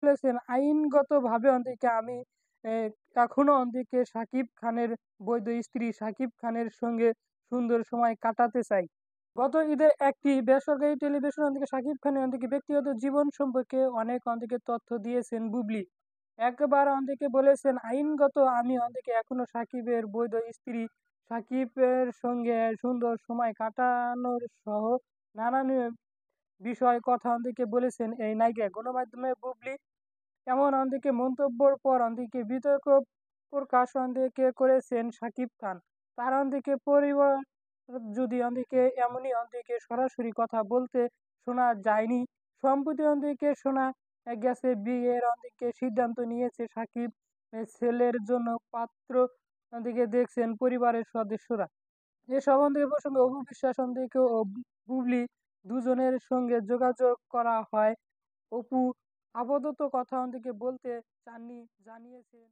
বলেছেন, "আইনগতভাবে আমি এ এখনো শাকিব খানের বৈধ স্ত্রী শাকিব খানের সঙ্গে সুন্দর সময় কাটাতে চাই।" গত ঈদে একটি বেসরকারি টেলিভিশন শাকিব খানের ব্যক্তিগত জীবন সম্পর্কে অনেক তথ্য দিয়েছেন বুবলি। একবার বলেছেন, "আইনগত আমি এখনো সাকিবের বৈধ স্ত্রী। সাকিবের সঙ্গে সুন্দর সময় কাটানোর সহ নানান বিষয়ে কথা বলেছেন এই নায়িকা।" গণমাধ্যমে বুবলি এমন মন্তব্যর পর বিতর্ক প্রকাশ করেছেন শাকিব খান। তার পরিবার যদি এমনই সরাসরি কথা বলতে শোনা যায়নি। সম্প্রতি শোনা গেছে বিয়ের সিদ্ধান্ত নিয়েছে শাকিব। ছেলের জন্য পাত্র দেখছেন পরিবারের সদস্যরা। এসব প্রসঙ্গে অপু বিশ্বাস ও বুবলি দুজনের সঙ্গে যোগাযোগ করা হয়। অপু আপাতত কথা বলতে চাননি জানিয়েছেন।